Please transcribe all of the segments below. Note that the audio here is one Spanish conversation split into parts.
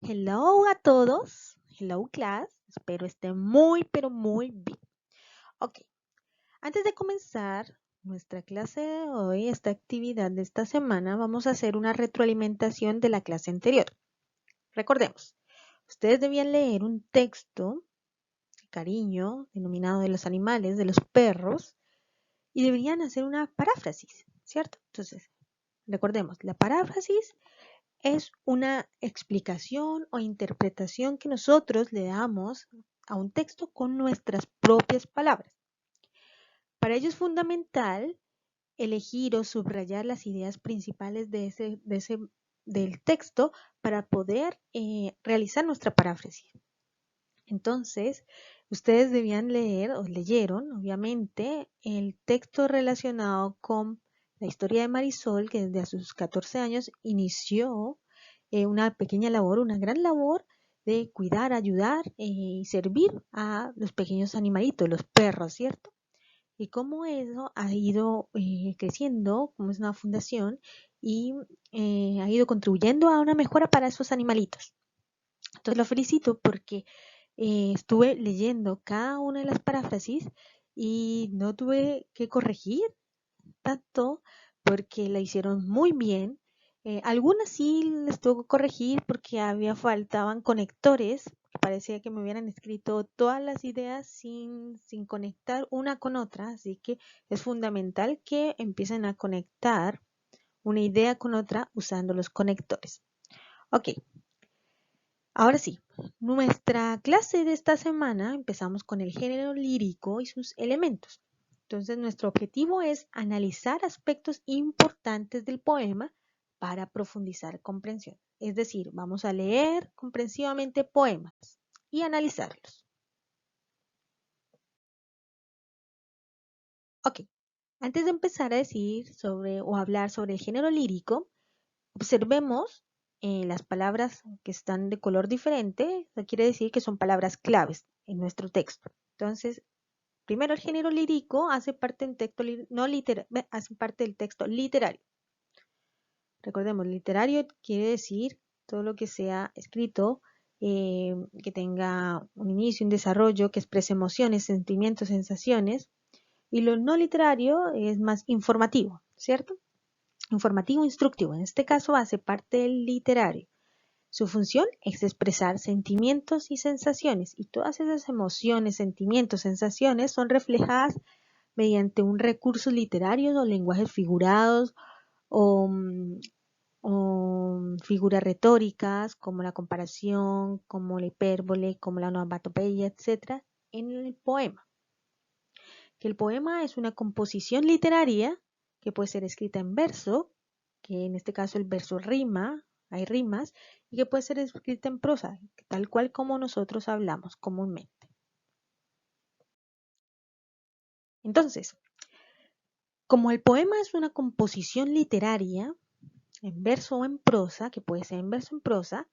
Hello a todos, hello class, espero estén muy pero muy bien. Ok, antes de comenzar nuestra clase de hoy, esta actividad de esta semana, vamos a hacer una retroalimentación de la clase anterior. Recordemos, ustedes debían leer un texto de cariño denominado de los animales, de los perros, y deberían hacer una paráfrasis, ¿cierto? Entonces, recordemos, la paráfrasis es una explicación o interpretación que nosotros le damos a un texto con nuestras propias palabras. Para ello es fundamental elegir o subrayar las ideas principales del texto para poder realizar nuestra paráfrasis. Entonces, ustedes debían leer o leyeron, obviamente, el texto relacionado con la historia de Marisol, que desde a sus 14 años inició una pequeña labor, una gran labor de cuidar, ayudar y servir a los pequeños animalitos, los perros, ¿cierto? Y cómo eso ha ido creciendo, como es una fundación, y ha ido contribuyendo a una mejora para esos animalitos. Entonces lo felicito porque estuve leyendo cada una de las paráfrasis y no tuve que corregir tanto porque la hicieron muy bien. Algunas sí les tuve que corregir porque faltaban conectores. Parecía que me hubieran escrito todas las ideas sin conectar una con otra, así que es fundamental que empiecen a conectar una idea con otra usando los conectores. Ok, ahora sí, nuestra clase de esta semana empezamos con el género lírico y sus elementos. Entonces, nuestro objetivo es analizar aspectos importantes del poema para profundizar comprensión. Es decir, vamos a leer comprensivamente poemas y analizarlos. Ok, antes de empezar a decir sobre o hablar sobre el género lírico, observemos las palabras que están de color diferente. Eso quiere decir que son palabras claves en nuestro texto. Entonces, primero el género lírico hace parte del texto, no hace parte del texto literario. Recordemos, literario quiere decir todo lo que sea escrito, que tenga un inicio, un desarrollo, que exprese emociones, sentimientos, sensaciones. Y lo no literario es más informativo, ¿cierto? Informativo, instructivo. En este caso hace parte del literario. Su función es expresar sentimientos y sensaciones, y todas esas emociones, sentimientos, sensaciones son reflejadas mediante un recurso literario o lenguajes figurados o, o figuras retóricas como la comparación, como la hipérbole, como la onomatopeya, etc. en el poema. Que el poema es una composición literaria que puede ser escrita en verso, que en este caso el verso rima, hay rimas, y que puede ser escrita en prosa, tal cual como nosotros hablamos comúnmente. Entonces, como el poema es una composición literaria, en verso o en prosa, que puede ser en verso o en prosa,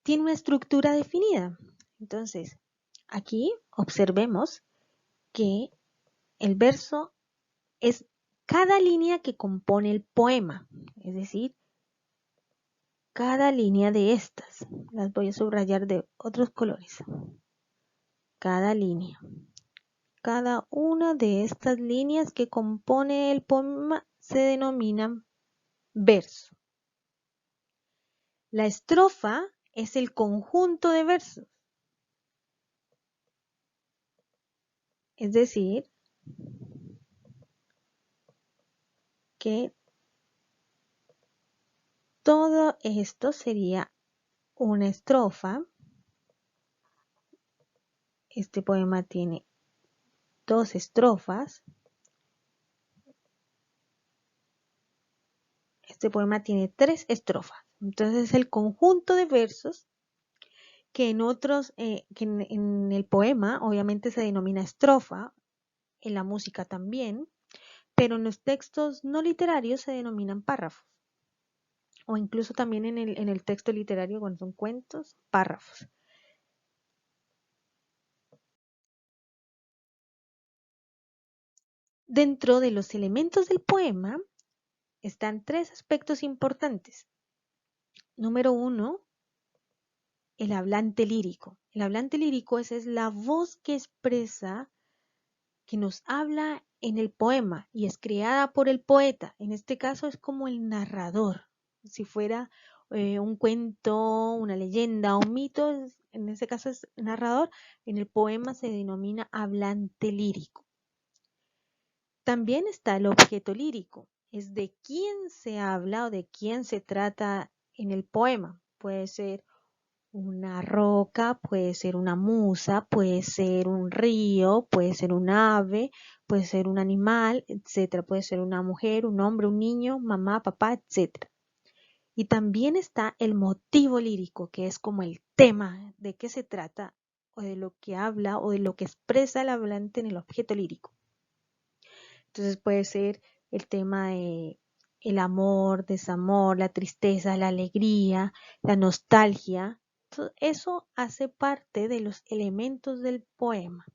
tiene una estructura definida. Entonces, aquí observemos que el verso es cada línea que compone el poema, es decir, cada línea de estas. Las voy a subrayar de otros colores. Cada línea. Cada una de estas líneas que compone el poema se denominan verso. La estrofa es el conjunto de versos. Es decir, que todo esto sería una estrofa. Este poema tiene 2 estrofas. Este poema tiene 3 estrofas. Entonces es el conjunto de versos que en el poema obviamente se denomina estrofa, en la música también, pero en los textos no literarios se denominan párrafos. O incluso también en el texto literario, cuando son cuentos, párrafos. Dentro de los elementos del poema están 3 aspectos importantes. Número 1, el hablante lírico. El hablante lírico es la voz que expresa, que nos habla en el poema y es creada por el poeta. En este caso es como el narrador. Si fuera un cuento, una leyenda, un mito, en este caso es narrador. En el poema se denomina hablante lírico. También está el objeto lírico. Es de quién se habla o de quién se trata en el poema. Puede ser una roca, puede ser una musa, puede ser un río, puede ser un ave, puede ser un animal, etcétera. Puede ser una mujer, un hombre, un niño, mamá, papá, etcétera. Y también está el motivo lírico, que es como el tema de qué se trata o de lo que habla o de lo que expresa el hablante en el objeto lírico. Entonces puede ser el tema de el amor, desamor, la tristeza, la alegría, la nostalgia. Todo eso hace parte de los elementos del poema.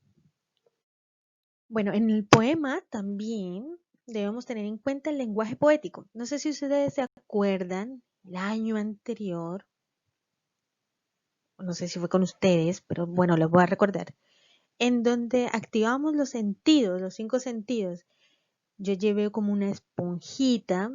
Bueno, en el poema también debemos tener en cuenta el lenguaje poético. No sé si ustedes se acuerdan, el año anterior, no sé si fue con ustedes, pero bueno, les voy a recordar, en donde activamos los sentidos, los 5 sentidos. Yo llevé como una esponjita,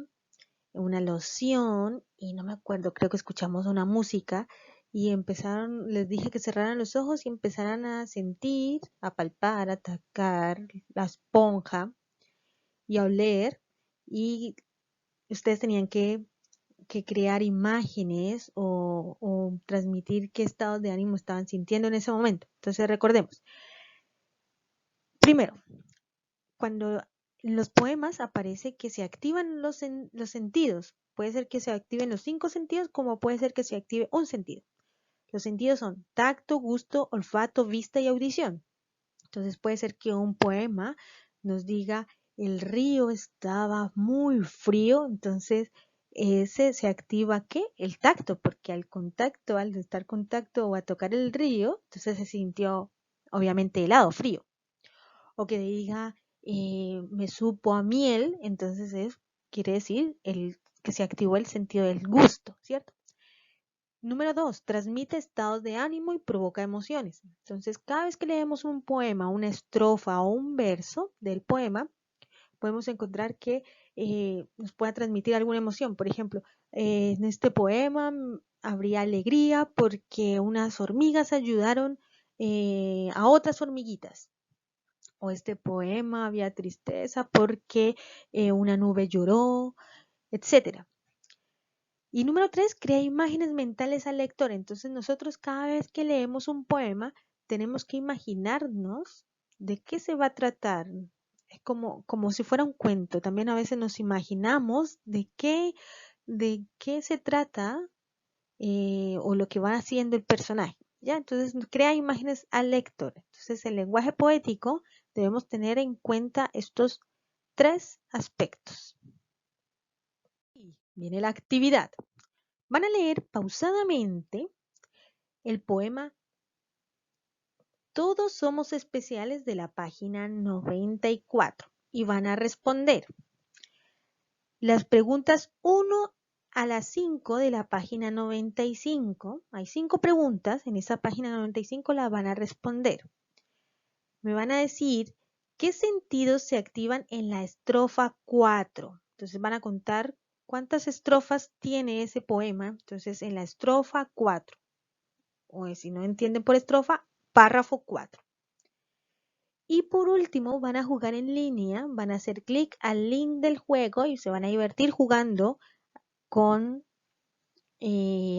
una loción y no me acuerdo, creo que escuchamos una música y empezaron, les dije que cerraran los ojos y empezaran a sentir, a palpar, a tocar la esponja y a oler y ustedes tenían que crear imágenes o transmitir qué estados de ánimo estaban sintiendo en ese momento. Entonces recordemos, primero, cuando en los poemas aparece que se activan los sentidos. Puede ser que se activen los 5 sentidos, como puede ser que se active un sentido. Los sentidos son tacto, gusto, olfato, vista y audición. Entonces puede ser que un poema nos diga el río estaba muy frío, entonces ese se activa ¿qué? El tacto, porque al contacto, al estar contacto o a tocar el río, entonces se sintió obviamente helado, frío o que diga me supo a miel, entonces quiere decir que se activó el sentido del gusto, ¿cierto? Número 2, transmite estados de ánimo y provoca emociones. Entonces, cada vez que leemos un poema, una estrofa o un verso del poema, podemos encontrar que nos pueda transmitir alguna emoción. Por ejemplo, en este poema habría alegría porque unas hormigas ayudaron a otras hormiguitas o este poema había tristeza porque una nube lloró, etcétera. Y número 3, crea imágenes mentales al lector. Entonces nosotros cada vez que leemos un poema tenemos que imaginarnos de qué se va a tratar. Es como si fuera un cuento. También a veces nos imaginamos de qué se trata o lo que va haciendo el personaje. ¿Ya? Entonces crea imágenes al lector. Entonces el lenguaje poético debemos tener en cuenta estos 3 aspectos. Y viene la actividad. Van a leer pausadamente el poema Todos somos especiales de la página 94 y van a responder las preguntas 1 a las 5 de la página 95. Hay 5 preguntas en esa página 95, las van a responder. Me van a decir qué sentidos se activan en la estrofa 4. Entonces van a contar cuántas estrofas tiene ese poema. Entonces en la estrofa 4, o si no entienden por estrofa, párrafo 4. Y por último van a jugar en línea, van a hacer clic al link del juego y se van a divertir jugando con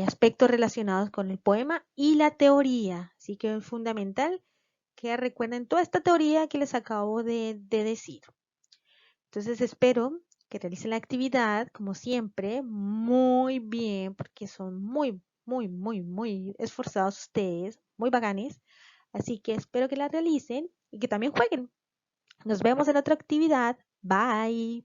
aspectos relacionados con el poema y la teoría. Así que es fundamental que recuerden toda esta teoría que les acabo de decir. Entonces espero que realicen la actividad, como siempre, muy bien, porque son muy, muy, muy, muy esforzados ustedes, muy bacanes. Así que espero que la realicen y que también jueguen. Nos vemos en otra actividad. Bye.